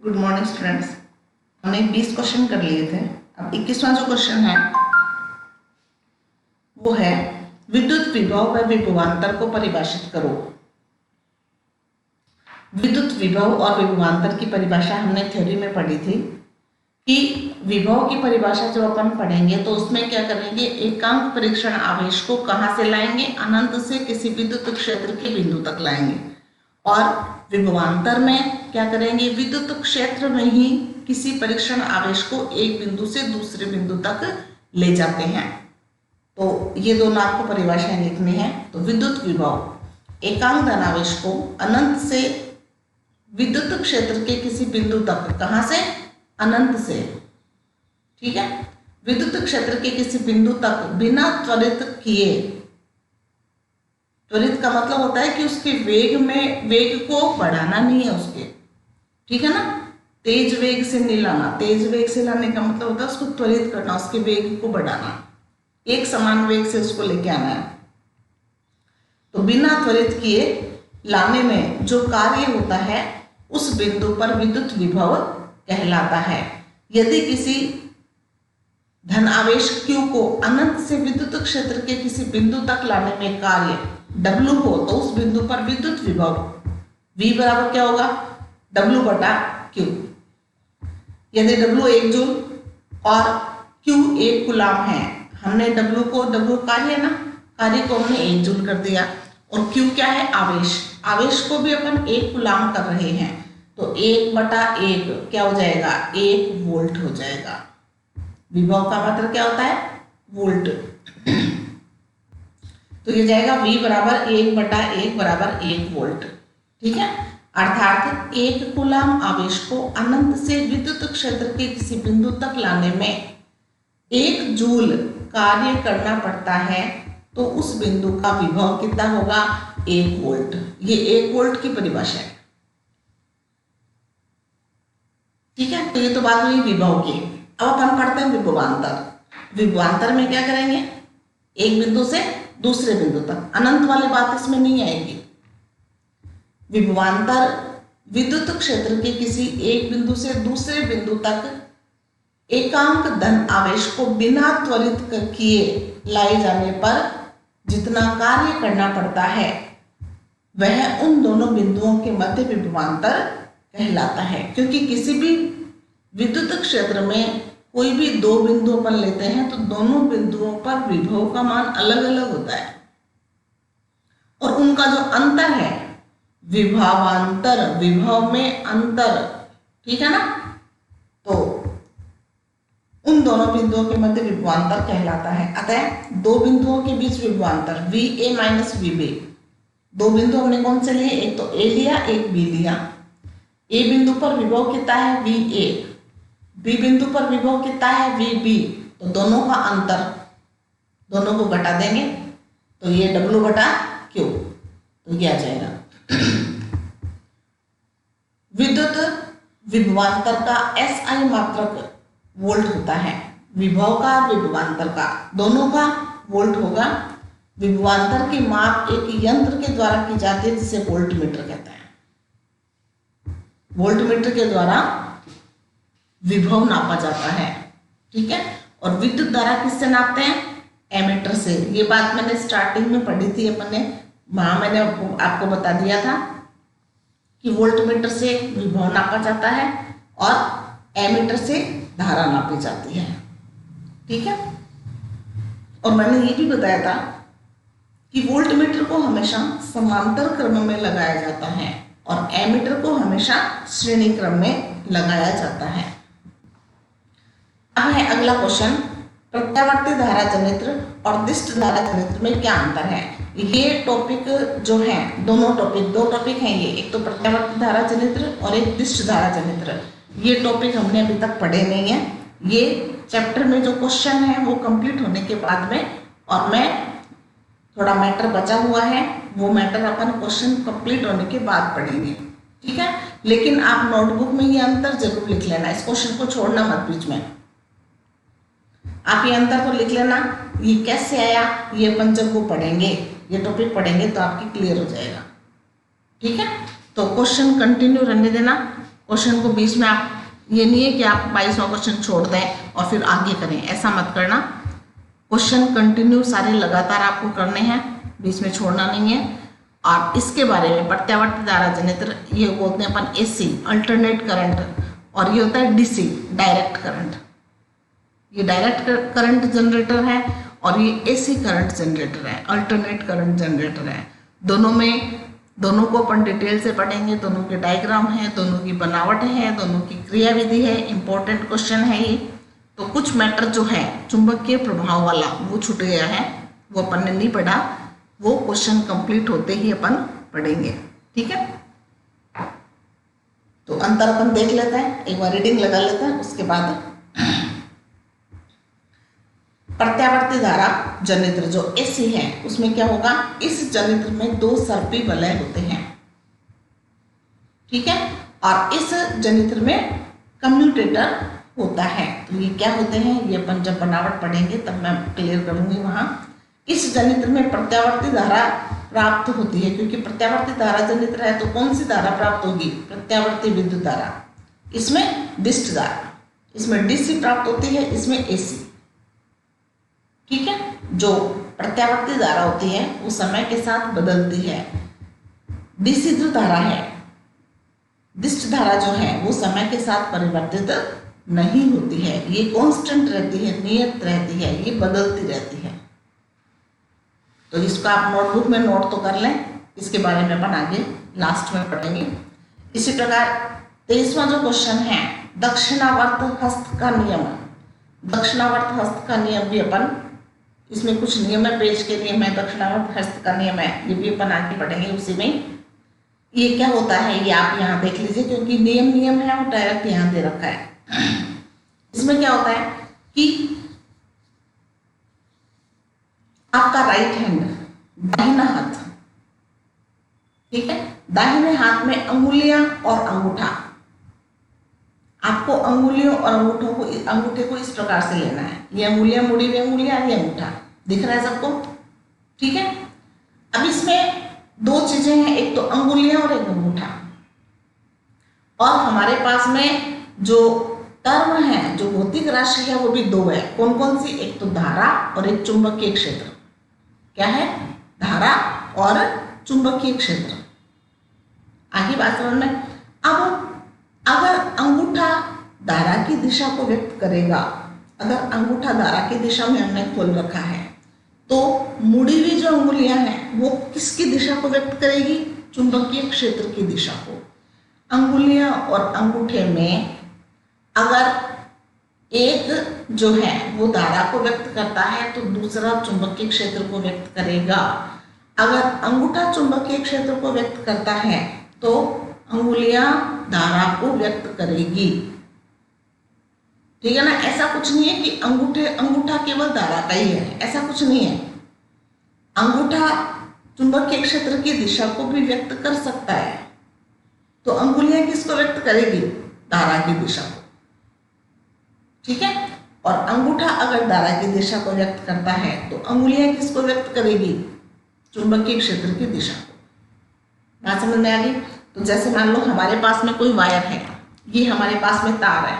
Good morning students. हमने 20 question कर लिए थे। अब 21वां जो क्वेश्चन है वो है विद्युत विभव व विभवांतर को परिभाषित करो। विद्युत विभव और विभवांतर की परिभाषा हमने थ्योरी में पढ़ी थी कि विभव की परिभाषा जब अपन पढ़ेंगे तो उसमें क्या करेंगे, एकांक परीक्षण आवेश को कहाँ से लाएंगे, अनंत से किसी विद्युत क्षेत्र के बिंदु तक लाएंगे। और विभवांतर में क्या करेंगे, विद्युत क्षेत्र में ही किसी परीक्षण आवेश को एक बिंदु से दूसरे बिंदु तक ले जाते हैं। तो ये दोनों आपको परिभाषाएं लिखनी है। तो विद्युत विभव एकांक धनावेश को अनंत से विद्युत क्षेत्र के किसी बिंदु तक, कहां से, अनंत से, ठीक है, विद्युत क्षेत्र के किसी बिंदु तक बिना त्वरित किए, त्वरित का मतलब होता है कि उसके वेग को बढ़ाना नहीं है उसके, ठीक है ना, तेज वेग से नहीं लाना। तेज वेग से लाने का मतलब होता है उसको त्वरित करना, उसके वेग को बढ़ाना, एक समान वेग से उसको लेके आना है। तो बिना त्वरित किए लाने में जो कार्य होता है उस बिंदु पर विद्युत विभव कहलाता है। यदि किसी धन आवेश Q को अनंत से विद्युत क्षेत्र के किसी बिंदु तक लाने में कार्य W हो तो उस बिंदु पर विद्युत विभव V बराबर क्या होगा, W बटा Q। यदि W 1 जूल और Q 1 कूलाम है, हमने W कार्य है ना, कार्य को हमने 1 जूल कर दिया, और Q क्या है, आवेश। आवेश को भी अपन 1 कूलाम कर रहे हैं, तो 1/1 क्या हो जाएगा, 1 वोल्ट हो जाएगा। विभव का मतलब क्या होता है, वोल्ट। तो ये जाएगा V बराबर 1/1 बराबर 1 वोल्ट, ठीक है। अर्थात 1 कूलाम आवेश को अनंत से विद्युत क्षेत्र के किसी बिंदु तक लाने में 1 जूल कार्य करना पड़ता है, तो उस बिंदु का विभव कितना होगा, 1 वोल्ट। ये 1 वोल्ट की परिभाषा है, ठीक है। तो ये तो बात हुई विभव की। अब अपन पढ़ते हैं विभवांतर। विभवांतर में क्या करेंगे, एक बिंदु से दूसरे बिंदु तक, अनंत वाली बात इसमें नहीं आएगी। विभवांतर विद्युत क्षेत्र के किसी एक बिंदु से दूसरे बिंदु तक एकांक धन आवेश को बिना त्वरित किए लाए जाने पर जितना कार्य करना पड़ता है वह उन दोनों बिंदुओं के मध्य विभवांतर कहलाता है। क्योंकि किसी भी विद्युत क्षेत्र में कोई भी 2 बिंदु अपन लेते हैं तो दोनों बिंदुओं पर विभव का मान अलग अलग होता है, और उनका जो अंतर है विभवांतर, विभव में अंतर, ठीक है ना। तो उन दोनों बिंदुओं के मध्य विभवांतर कहलाता है। अतः 2 बिंदुओं के बीच विभवांतर VA माइनस VB, 2 बिंदु हमने कौन से लिए, एक तो A लिया, एक B लिया। A बिंदु पर विभव कितना है, VA, B बिंदु पर विभव कितना है, VB। तो दोनों का अंतर, दोनों को घटा देंगे तो ये W बटा Q, तो ये आ जाएगा। विद्युत विभवांतर का SI मात्रक वोल्ट होता है, विभव का विभवांतर का दोनों का वोल्ट होगा। विभवांतर की माप एक यंत्र के द्वारा की जाती है जिसे वोल्टमीटर कहते हैं। वोल्टमीटर के द्वारा विभव नापा जाता है, ठीक है। और विद्युत धारा किससे नापते हैं, एमीटर से। ये बात मैंने स्टार्टिंग में पढ़ी थी अपन ने, वहां मैंने आपको बता दिया था कि वोल्टमीटर से विभव नापा जाता है और एमीटर से धारा नापी जाती है, ठीक है। और मैंने ये भी बताया था कि वोल्टमीटर को हमेशा समांतर क्रम में लगाया जाता है और एमीटर को हमेशा श्रेणी क्रम में लगाया जाता है। अब है अगला क्वेश्चन, प्रत्यावर्ती धारा जनित्र और दिष्ट धारा जनित्र में क्या अंतर है। ये टॉपिक जो है, दो टॉपिक हैं ये, एक तो प्रत्यावर्ती धारा जनित्र और एक दिष्ट धारा जनित्र। ये टॉपिक हमने अभी तक पढ़े नहीं है। ये चैप्टर में जो क्वेश्चन है वो कंप्लीट होने के बाद में, और मैं थोड़ा मैटर बचा हुआ है, वो मैटर अपन क्वेश्चन कंप्लीट होने के बाद पढ़ेंगे, ठीक है। लेकिन आप नोटबुक में ये अंतर जरूर लिख लेना, इस क्वेश्चन को छोड़ना मत बीच में। आप ये अंतर को लिख लेना, ये कैसे आया ये अपन जब वो पढ़ेंगे, ये टॉपिक पढ़ेंगे तो आपकी क्लियर हो जाएगा, ठीक है। तो क्वेश्चन कंटिन्यू रहने देना। क्वेश्चन को बीच में आप, ये नहीं है कि आप 22वां क्वेश्चन छोड़ दें और फिर आगे करें, ऐसा मत करना। क्वेश्चन कंटिन्यू सारे लगातार आपको करने हैं, बीच में छोड़ना नहीं है। और इसके बारे में प्रत्यावर्ती धारा जनरेटर, ये बोलते हैं अपन एसी अल्टरनेट करंट, और ये होता है डीसी डायरेक्ट करंट। ये डायरेक्ट करंट जनरेटर है और ये एसी करंट जनरेटर है, अल्टरनेट करंट जनरेटर है। दोनों को अपन डिटेल से पढ़ेंगे, दोनों के डायग्राम है, दोनों की बनावट है, दोनों की क्रियाविधि है। इंपॉर्टेंट क्वेश्चन है ये। तो कुछ मैटर जो है चुंबकीय प्रभाव वाला वो छूट गया है, वो अपन ने नहीं पढ़ा, वो क्वेश्चन कंप्लीट होते ही अपन पढ़ेंगे, ठीक है। तो अंतर अपन देख लेते हैं, एक बार रीडिंग लगा लेते हैं, उसके बाद प्रत्यावर्ती धारा जनरेटर जो एसी है उसमें क्या होगा, इस जनरेटर में 2 सर्पी वलय होते हैं, ठीक है। और इस जनरेटर में कम्यूटेटर होता है। तो ये क्या होते हैं, ये अपन जब बनावट पढ़ेंगे तब मैं क्लियर करूंगी वहां। इस जनरेटर में प्रत्यावर्ती धारा प्राप्त होती है, क्योंकि प्रत्यावर्ती धारा जनरेटर है तो कौन सी धारा प्राप्त होगी, प्रत्यावर्ती विद्युत धारा। इसमें डिस्ट धारा, इसमें डीसी प्राप्त होती है, इसमें एसी, ठीक है। जो प्रत्यावर्ती धारा होती है वो समय के साथ बदलती है। डीसी जो धारा है, डिस्ट धारा जो है वो समय के साथ परिवर्तित नहीं होती है, ये कांस्टेंट रहती है, नियत रहती है, ये बदलती रहती है। तो इसको आप नोटबुक में नोट तो कर लें, इसके बारे में अपन आगे लास्ट में पढ़ेंगे। इसी प्रकार 23वां जो क्वेश्चन है, दक्षिणावर्त हस्त का नियम। दक्षिणावर्त हस्त का नियम भी अपन, इसमें कुछ नियम है, पेज के नियम है, दक्षिणावर्त हस्त का नियम है, ये भी अपन आगे पढ़ेंगे उसी में। ये क्या होता है ये आप यहाँ देख लीजिए, क्योंकि नियम है वो डायरेक्ट यहाँ दे रखा है। इसमें क्या होता है कि आपका राइट हैंड, दाहिना हाथ, ठीक है, दाहिने हाथ में अंगुलियां और अंगूठा, आपको अंगुलियों और अंगूठे को इस प्रकार से लेना है। ये अंगुलियां, मुड़ी हुई अंगुलियां, ये अंगूठा दिख रहा है सबको, ठीक है। अब इसमें 2 चीजें हैं, एक तो अंगुलियां और एक अंगूठा। और हमारे पास में जो टर्म है, जो भौतिक राशि है, वो भी 2 है। कौन कौन सी, एक तो धारा और एक चुंबकीय क्षेत्र। क्या है, धारा और चुंबकीय क्षेत्र। आगे बात समझ में। अब अगर अंगूठा धारा की दिशा को व्यक्त करेगा, अगर अंगूठा धारा की दिशा में हमने खोल रखा है, तो मुड़ी हुई जो अंगुलियां हैं वो किसकी दिशा को व्यक्त करेगी, चुंबकीय क्षेत्र की दिशा को। अंगुलियां और अंगूठे में अगर एक जो है वो धारा को व्यक्त करता है तो दूसरा चुंबकीय क्षेत्र को व्यक्त करेगा। अगर अंगूठा चुंबकीय क्षेत्र को व्यक्त करता है तो अंगुलियां धारा को व्यक्त करेगी, ठीक है ना। ऐसा कुछ नहीं है कि अंगूठा केवल धारा का ही है, ऐसा कुछ नहीं है। अंगूठा चुंबकीय क्षेत्र की दिशा को भी व्यक्त कर सकता है। तो अंगुलियां किसको व्यक्त करेगी, धारा की दिशा को, ठीक है। और अंगूठा अगर धारा की दिशा को व्यक्त करता है तो अंगुलियां किसको व्यक्त करेगी, चुंबकीय क्षेत्र की दिशा को। बात समझ में आ गई। तो जैसे मान लो हमारे पास में कोई वायर है, ये हमारे पास में तार है,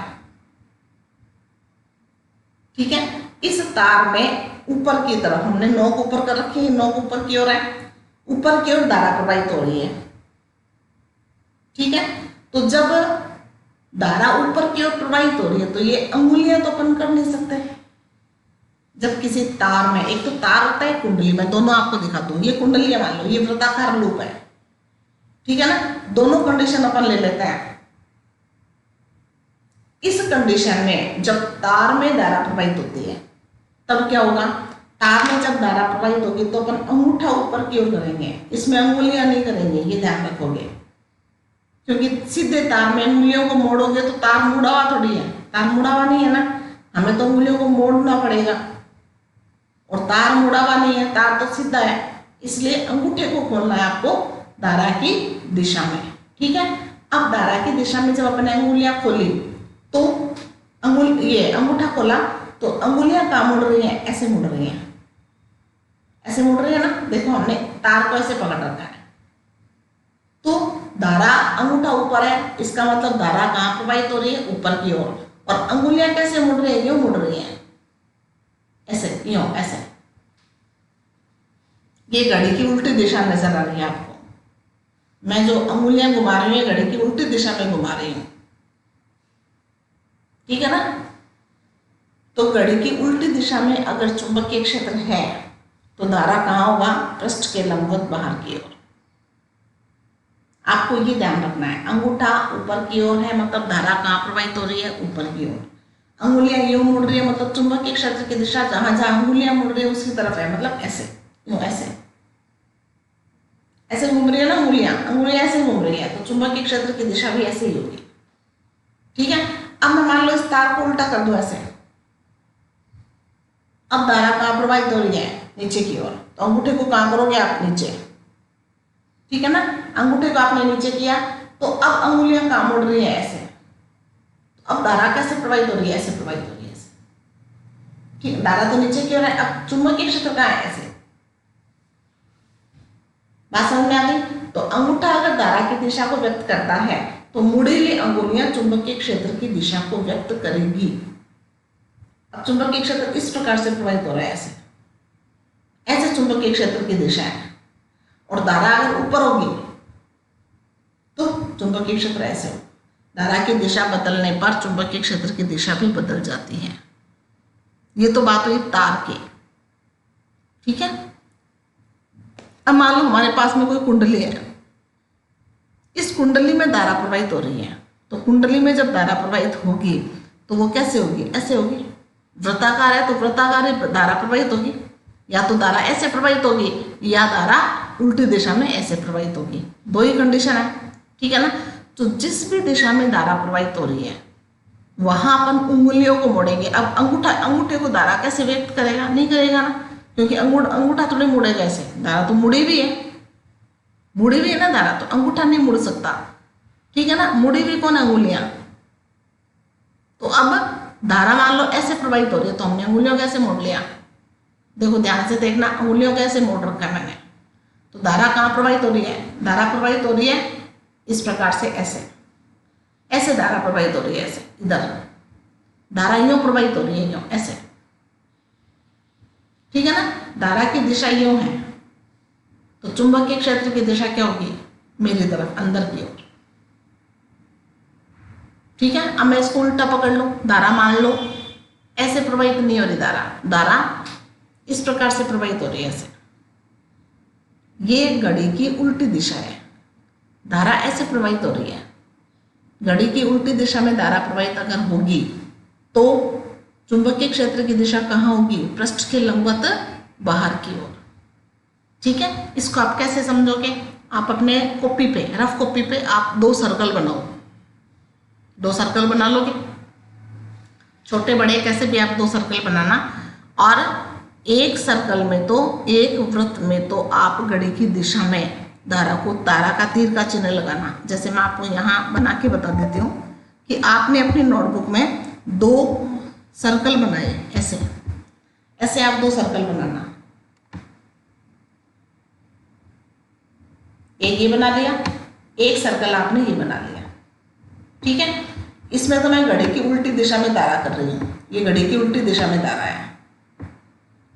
ठीक है। इस तार में ऊपर की तरफ हमने नोक ऊपर कर रखी है, नोक ऊपर की ओर है, ऊपर की ओर धारा प्रवाहित हो रही है, ठीक है। तो जब धारा ऊपर की ओर प्रवाहित हो रही है तो ये अंगुलियां तो अपन कर नहीं सकते। जब किसी तार में, एक तो तार होता है कुंडली में, दोनों आपको दिखा दूं, ये कुंडली है, मान लो ये वृत्ताकार लूप है, ठीक है ना। दोनों कंडीशन अपन ले लेते हैं। इस कंडीशन में जब तार में धारा प्रवाहित होती है तब क्या होगा, तार में जब धारा प्रवाहित होगी तो अपन अंगूठा ऊपर की ओर करेंगे, इसमें अंगुलियां नहीं करेंगे, ये ध्यान रखोगे। क्योंकि सीधे तार में अंगुलियों को मोड़ोगे तो तार मुड़ा हुआ थोड़ी है, तार मुड़ा हुआ नहीं है ना, हमें तो अंगुलियों को मोड़ना पड़ेगा, और तार मुड़ा हुआ नहीं है, तार तो सीधा है, इसलिए अंगूठे को खोलना है आपको धारा की दिशा में, ठीक है। अब धारा की दिशा में जब अपने अंगुलियां खोली तो ये अंगूठा खोला तो अंगुलियां कहाँ मुड़ रही हैं, ऐसे मुड़ रही हैं, ऐसे मुड़ रही है ना। देखो हमने तार को ऐसे पकड़ रखा है, तो धारा अंगूठा ऊपर है, इसका मतलब धारा कहाँ प्रवाहित हो रही है? ऊपर की ओर। और अंगुलियां कैसे मुड़ रही है? यूं मुड़ रही है, ऐसे, यूं, ऐसे। ये घड़ी की उल्टी दिशा नजर आ रही है आपको। मैं जो अंगुलियां घुमा रही हूँ घड़ी की उल्टी दिशा में घुमा रही हूँ, ठीक है ना? तो घड़ी की उल्टी दिशा में अगर चुंबकीय क्षेत्र है तो धारा कहाँ होगा? पृष्ठ के लंबवत बाहर की ओर। आपको ये ध्यान रखना है, अंगूठा ऊपर की ओर है मतलब धारा कहाँ प्रवाहित हो रही है? ऊपर की ओर। अंगुलियां यूं मुड़ रही है मतलब चुंबकीय क्षेत्र की दिशा जहां जहां अंगुलियां मुड़ रही है उसकी तरफ है, मतलब ऐसे, यूं, ऐसे ऐसे घूम रही है ना अंगुलियां ऐसे घूम रही है, तो चुंबकीय क्षेत्र की दिशा भी ऐसे ही होगी, ठीक है? अब मैं मान लो इस तार को उल्टा कर दूं ऐसे, अब धारा कहाँ प्रवाहित हो रही है? नीचे की ओर। तो अंगूठे को कहाँ करोगे आप? नीचे, ठीक है ना? अंगूठे को आपने नीचे किया तो अब अंगुलियां कहाँ मुड़ रही है? ऐसे। तो अब धारा कैसे प्रवाहित हो रही है? ऐसे प्रवाहित हो रही है, ऐसे, ठीक है? धारा तो नीचे की ओर है, अब चुंबकीय क्षेत्र कहाँ है? ऐसे। बात समझ में आ गई? तो अंगूठा अगर धारा की दिशा को व्यक्त करता है तो मुड़ी हुई अंगुलियां चुंबकीय क्षेत्र की दिशा को व्यक्त करेगी। अब चुंबकीय क्षेत्र इस प्रकार से प्रवाहित हो रहा है, ऐसे ऐसे चुंबकीय क्षेत्र की दिशा है। और धारा अगर ऊपर होगी तो चुंबकीय क्षेत्र ऐसे हो। धारा की दिशा बदलने पर चुंबकीय क्षेत्र की दिशा भी बदल जाती है। ये तो बात हुई तार की, ठीक है? अब मान लो हमारे पास में कोई कुंडली है, इस कुंडली में धारा प्रवाहित हो रही है, तो कुंडली में जब धारा प्रवाहित होगी तो वो कैसे होगी? ऐसे होगी। वृत्ताकार है तो वृत्ताकार धारा प्रवाहित होगी, या तो धारा ऐसे प्रवाहित होगी या धारा उल्टी दिशा में ऐसे प्रवाहित होगी। दो ही कंडीशन है, ठीक है ना? तो जिस भी दिशा में धारा प्रवाहित हो रही है वहां अपन उंगलियों को मोड़ेंगे। अब अंगूठे को धारा कैसे व्यक्त करेगा? नहीं करेगा ना, क्योंकि अंगूठा थोड़ी मुड़ेगा ऐसे, धारा तो मुड़ी भी है ना धारा, तो अंगूठा नहीं मुड़ सकता, ठीक है ना? मुड़ी भी कौन? अंगुलियां। तो अब धारा मान लो ऐसे प्रवाहित हो रही है तो हमने अंगुलियों कैसे मोड़ लिया? देखो ध्यान से देखना, अंगुलियों कैसे मोड़ रखा है मैंने। तो धारा कहाँ प्रवाहित हो रही है? धारा प्रवाहित हो रही है इस प्रकार से, ऐसे ऐसे धारा प्रवाहित हो रही है, ऐसे इधर धारा यूं प्रवाहित हो रही है, यूं, ऐसे, ठीक है ना? धारा की दिशा यूं है तो चुंबकीय क्षेत्र की दिशा क्या होगी? मेरी तरफ, अंदर की ओर, ठीक है? अब मैं इसको उल्टा पकड़ लूं, धारा मान लो ऐसे प्रवाहित नहीं हो रही, धारा इस प्रकार से प्रवाहित हो रही है, ऐसे। ये घड़ी की उल्टी दिशा है, धारा ऐसे प्रवाहित हो रही है। घड़ी की उल्टी दिशा में धारा प्रवाहित अगर होगी तो चुंबकीय क्षेत्र की दिशा कहाँ होगी? पृष्ठ के लंबवत बाहर की ओर, ठीक है? इसको आप कैसे समझोगे? आप अपने कॉपी पे, रफ कॉपी पे आप 2 सर्कल बनाओ, 2 सर्कल बना लोगे, छोटे बड़े कैसे भी आप 2 सर्कल बनाना। और एक सर्कल में तो, एक वृत्त में तो आप घड़ी की दिशा में धारा को, तारा का तीर का चिन्ह लगाना। जैसे मैं आपको यहाँ बना के बता देती हूँ कि आपने अपनी नोटबुक में 2 सर्कल बनाए, ऐसे ऐसे आप 2 सर्कल बनाना। एक ये बना लिया, एक सर्कल आपने ये बना लिया, ठीक है? इसमें तो मैं घड़ी की उल्टी दिशा में धारा कर रही हूँ, ये घड़ी की उल्टी दिशा में धारा है,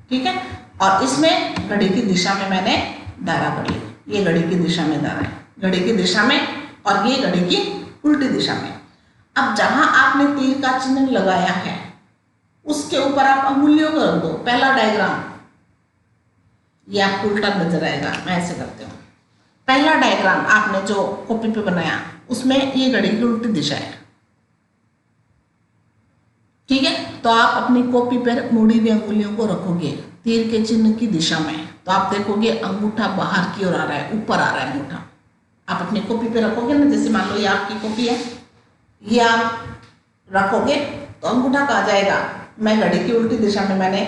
ठीक है? और इसमें घड़ी की दिशा में मैंने धारा कर ली, ये घड़ी की दिशा में धारा है, घड़ी की दिशा में, और ये घड़ी की उल्टी दिशा में। अब जहां आपने तीर का चिन्ह लगाया है उसके ऊपर आप अंगुलियों को रख दो। पहला डायग्राम ये आपको उल्टा नजर आएगा, मैं ऐसे करती हूँ। पहला डायग्राम आपने जो कॉपी पे बनाया उसमें ये घड़ी की उल्टी दिशा है, ठीक है? तो आप अपनी कॉपी पर मुड़ी हुई अंगुलियों को रखोगे तीर के चिन्ह की दिशा में, तो आप देखोगे अंगूठा बाहर की ओर आ रहा है, ऊपर आ रहा है अंगूठा। आप अपनी कॉपी पे रखोगे ना, जैसे मान लो ये आपकी कॉपी है, ये आप रखोगे तो अंगूठा कहाँ जाएगा? मैं घड़ी की उल्टी दिशा में मैंने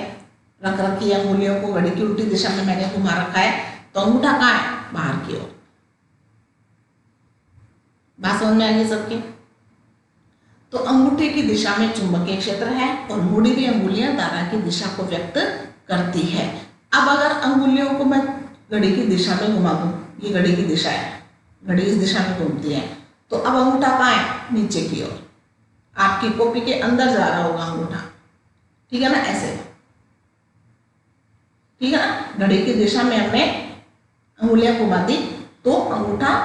रख रखी है अंगुलियों को, घड़ी की उल्टी दिशा में मैंने घुमा रखा है, तो अंगूठा कहाँ है? बाहर की ओर। बात समझ में आ गई सबकी? तो अंगूठे की दिशा में चुंबकीय क्षेत्र है और मुड़ी हुई अंगुलियां धारा की दिशा को व्यक्त करती है। अब अगर अंगुलियों को मैं घड़ी की दिशा में घुमा दूं, ये घड़ी की दिशा है, घड़ी इस दिशा में घूमती है। तो अब अंगूठा कहाँ है? नीचे की ओर, आपकी कॉपी के अंदर जा रहा होगा अंगूठा, ठीक है ना, ऐसे, ठीक है ना। घड़ी की दिशा में हमने अंगुलियां घुमा दी तो अंगूठा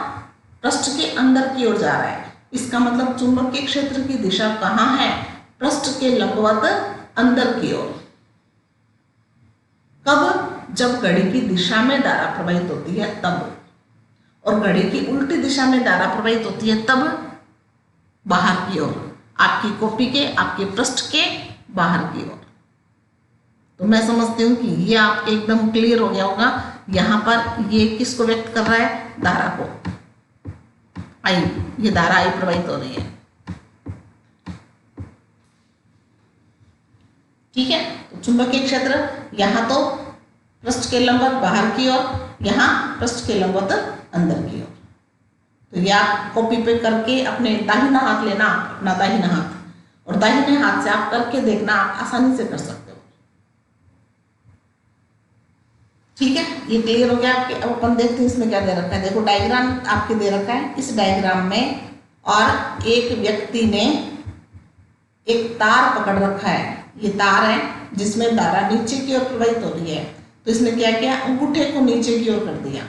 पृष्ठ के अंदर की ओर जा रहा है। इसका मतलब चुंबकीय क्षेत्र की दिशा कहाँ है? पृष्ठ के लंबवत अंदर की ओर। कब? जब घड़ी की दिशा में धारा प्रवाहित होती है तब, और घड़ी की उल्टी दिशा में धारा प्रवाहित होती है तब बाहर की ओर, आपकी कॉपी के, आपके पृष्ठ के बाहर की ओर। तो मैं समझती हूँ कि ये आपके एकदम क्लियर हो गया होगा। यहाँ पर ये किसको व्यक्त कर रहा है? धारा को, आई, ये धारा आई प्रवाहित हो रही है, ठीक है। तो चुंबकीय क्षेत्र यहाँ तो पृष्ठ के लंबवत बाहर की ओर, यहाँ पृष्ठ के लंबवत अंदर की ओर। तो ये आप कॉपी पे करके अपने दाहिना हाथ लेना, अपना दाहिना हाथ, और दाहिने हाथ से आप करके देखना, आप आसानी से कर सकते हो, ठीक है। ये क्लियर हो गया आपके। अब अपन देखते हैं इसमें क्या दे रखा है। देखो डायग्राम आपके दे रखा है, इस डायग्राम में और एक व्यक्ति ने एक तार पकड़ रखा है, ये तार है जिसमें धारा नीचे की ओर प्रवाहित हो रही है। तो इसने क्या किया? अंगूठे को नीचे की ओर कर दिया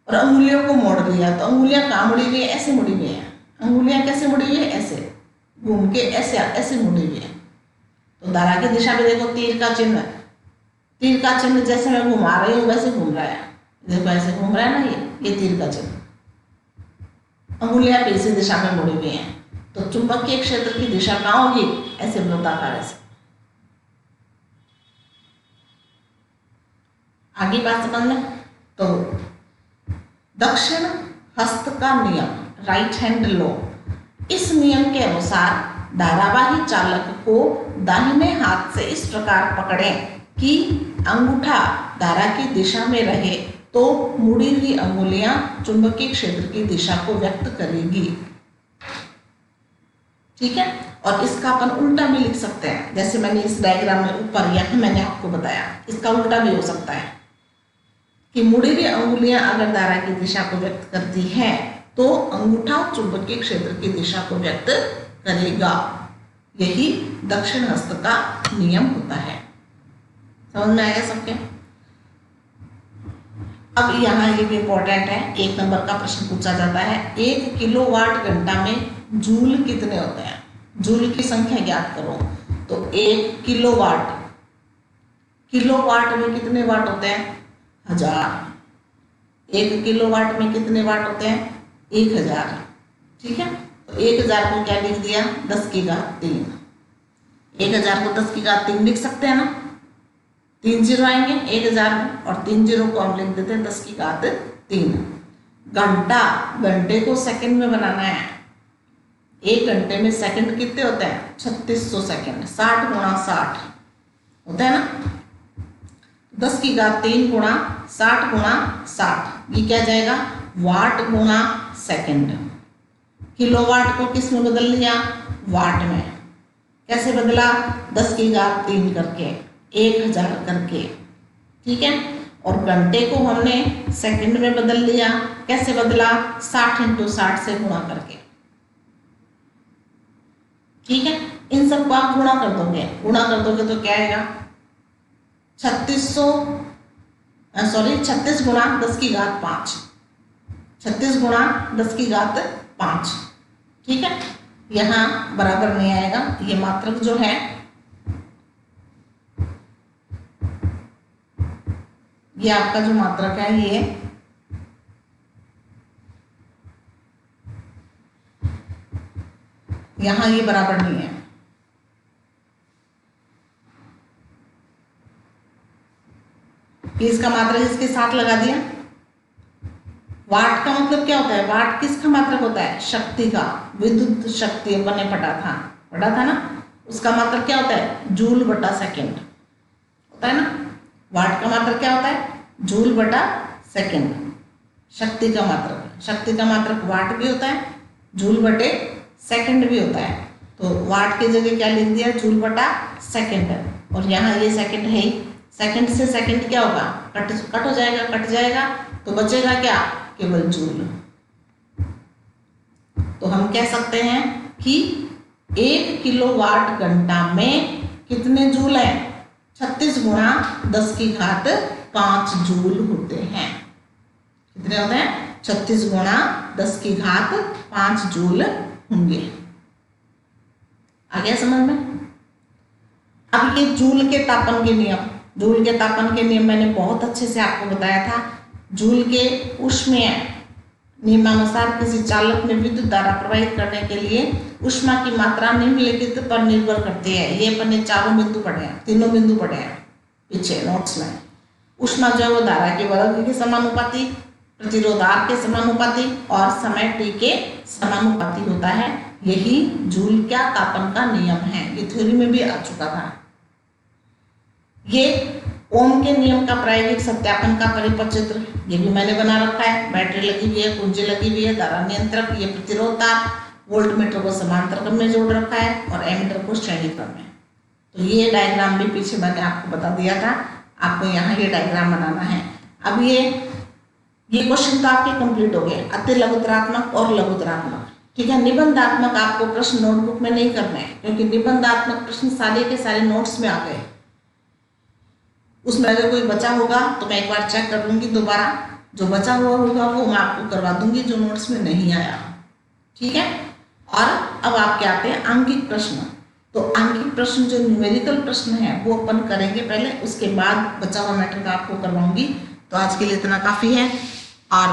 और अंगुलियों को मोड़ दिया। तो अंगुलियां कहाँ मुड़ी हुई है? ऐसे मुड़ी हुई है। अंगुलियां कैसे मुड़ी हुई है? ऐसे घूम के ऐसे ऐसे मुड़ी हुई है। तो धारा की दिशा में देखो तीर का चिन्ह, तीर का चिन्ह जैसे मैं घुमा रही हूँ वैसे घूम रहा है, देखो ऐसे घूम रहा है ना, ये तीर का चिन्ह। अंगुलियां पीछे दिशा में मुड़ी हुई हैं। तो चुंबकीय क्षेत्र की दिशा कहाँ होगी? ऐसे वृत्ताकार ऐसे। आगे बात समझ में। तो दक्षिण हस्त का नियम, राइट हैंड लॉ, इस नियम के अनुसार धारावाही चालक को दाहिने हाथ से इस प्रकार पकड़ें कि अंगूठा धारा की दिशा में रहे तो मुड़ी हुई अंगुलियां चुंबकीय क्षेत्र की दिशा को व्यक्त करेगी, ठीक है। और इसका अपन उल्टा भी लिख सकते हैं, जैसे मैंने इस डायग्राम में ऊपर यहाँ मैंने आपको बताया, इसका उल्टा भी हो सकता है कि मुड़ी हुई अंगुलियां अगर धारा की दिशा को व्यक्त करती है तो अंगूठा चुंबकीय क्षेत्र की दिशा को व्यक्त करेगा। यही दक्षिण हस्त का नियम होता है। समझ में आया सबके? अब यहाँ ये भी इंपॉर्टेंट है, 1 नंबर का प्रश्न पूछा जाता है, 1 किलोवाट घंटा में जूल कितने होते हैं? जूल की संख्या ज्ञात करो। तो 1 किलोवाट, किलोवाट में कितने वाट होते हैं? 1000। 1 किलोवाट में कितने वाट होते हैं? 1000, ठीक है। तो 1000 को क्या लिख दिया? 10 की घात 3। 1000 को 10 की घात 3 लिख सकते हैं ना, 3 जीरो आएंगे 1000 में, और 3 जीरो को हम लिख देते हैं 10 की घात 3। घंटा, घंटे को सेकंड में बनाना है। 1 घंटे में सेकंड कितने होते हैं? 3600 सेकंड। 60 गुणा 60 होता है ना, 10 की घात 3 गुणा 60 गुणा 60, ये क्या जाएगा? वाट गुणा सेकंड। किलोवाट को किस में बदल लिया? वाट में। कैसे बदला? 10 की घात 3 करके, 1000 करके, ठीक है। और घंटे को हमने सेकंड में बदल लिया। कैसे बदला? 60 × 60 से गुणा करके, ठीक है। इन सबको आप गुणा कर दोगे, गुणा कर दोगे तो क्या आएगा? 36 गुणा 10 की घात 5, 36 गुणा 10 की घात 5, ठीक है। यहाँ बराबर नहीं आएगा, ये मात्रक जो है ये आपका जो मात्रक है ये यहाँ ये बराबर नहीं है। इसका मात्रक इसके साथ लगा दिया। वाट का मतलब क्या होता है? वाट किसका मात्रक होता है? शक्ति का, विद्युत शक्ति अपन ने पढ़ा था ना, उसका मात्रक क्या होता है? जूल बटा सेकंड होता है ना। वाट का मात्रक क्या होता है? जूल बटा सेकंड। शक्ति का मात्रक, शक्ति का मात्रक वाट भी होता है, जूल बटे सेकंड भी होता है। तो वाट की जगह क्या लिख दिया? जूल बटा सेकंड। और यहाँ ये सेकंड है ही, सेकंड से सेकंड क्या होगा? कट हो जाएगा, कट जाएगा, तो बचेगा क्या? केवल जूल। तो हम कह सकते हैं कि 1 किलोवाट घंटा में कितने जूल हैं? 36 गुणा 10 की घात 5 जूल होते हैं। कितने होते हैं? 36 गुणा 10 की घात 5 जूल होंगे। आ गया समझ में? अब ये जूल के तापन के नियम, जूल के तापन के नियम मैंने बहुत अच्छे से आपको बताया था। जूल के ऊष्मीय नियमानुसार किसी चालक में विद्युत धारा प्रवाहित करने के लिए ऊष्मा की मात्रा निम्नलिखित पर निर्भर करती है। ये अपने चारों बिंदु पढ़े हैं, तीनों बिंदु पढ़े हैं पीछे नोट्स में। ऊष्मा जो है वो धारा के वर्ग के समानुपाती, प्रतिरोध R के समानुपाती और समय T के समानुपाती होता है। यही जूल क्या तापन का नियम है। ये थ्योरी में भी आ चुका था। ये ओम के नियम का प्रायोगिक सत्यापन का परिपत्र ये भी मैंने बना रखा है। बैटरी लगी हुई है, कुंजी लगी हुई है, धारा नियंत्रक, ये प्रतिरोध तार, वोल्टमीटर को समांतर क्रम में जोड़ रखा है और एमीटर को श्रेणी क्रम में। तो ये डायग्राम भी पीछे मैंने आपको बता दिया था। आपको यहाँ ये डायग्राम बनाना है। अब ये क्वेश्चन तो आपके कंप्लीट हो गए, अति लघुतरात्मक और लघुतरात्मक। ठीक है, निबंधात्मक आपको प्रश्न नोटबुक में नहीं करने हैं, क्योंकि निबंधात्मक प्रश्न सारे के सारे नोट्स में आ गए। उसमें अगर कोई बचा होगा तो मैं एक बार चेक कर लूंगी दोबारा, जो बचा हुआ होगा वो मैं आपको करवा दूंगी जो नोट्स में नहीं आया। ठीक है, और अब आपके आते हैं आंगिक प्रश्न। तो आंगिक प्रश्न जो न्यूमेरिकल प्रश्न है वो अपन करेंगे पहले, उसके बाद बचा हुआ मैटर का आपको करवाऊंगी। तो आज के लिए इतना काफ़ी है। और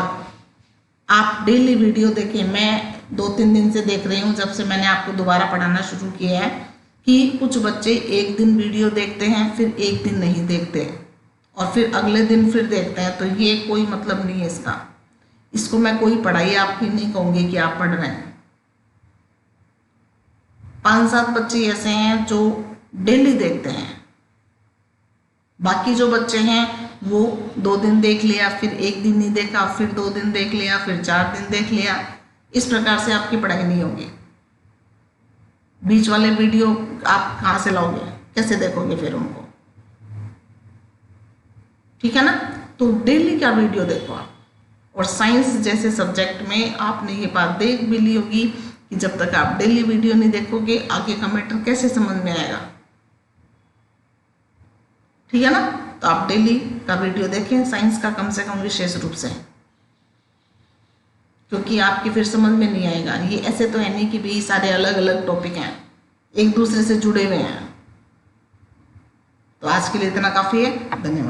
आप डेली वीडियो देखें। मैं 2-3 दिन से देख रही हूँ, जब से मैंने आपको दोबारा पढ़ाना शुरू किया है, कि कुछ बच्चे एक दिन वीडियो देखते हैं, फिर एक दिन नहीं देखते और फिर अगले दिन फिर देखते हैं। तो ये कोई मतलब नहीं है इसका। इसको मैं कोई पढ़ाई आपकी नहीं कहूँगी कि आप पढ़ रहे हैं। 5-7 बच्चे ऐसे हैं जो डेली देखते हैं। बाकी जो बच्चे हैं वो 2 दिन देख लिया, फिर एक दिन नहीं देखा, फिर 2 दिन देख लिया, फिर 4 दिन देख लिया। इस प्रकार से आपकी पढ़ाई नहीं होगी। बीच वाले वीडियो आप कहाँ से लाओगे, कैसे देखोगे फिर उनको? ठीक है ना? तो डेली का वीडियो देखो आप। और साइंस जैसे सब्जेक्ट में आपने ये बात देख भी ली होगी कि जब तक आप डेली वीडियो नहीं देखोगे आगे का मैटर कैसे समझ में आएगा। ठीक है ना? तो आप डेली का वीडियो देखें साइंस का, कम से कम विशेष रूप से, क्योंकि आपकी फिर समझ में नहीं आएगा। ये ऐसे तो है नहीं कि भी सारे अलग अलग टॉपिक हैं, एक दूसरे से जुड़े हुए हैं। तो आज के लिए इतना काफ़ी है। धन्यवाद।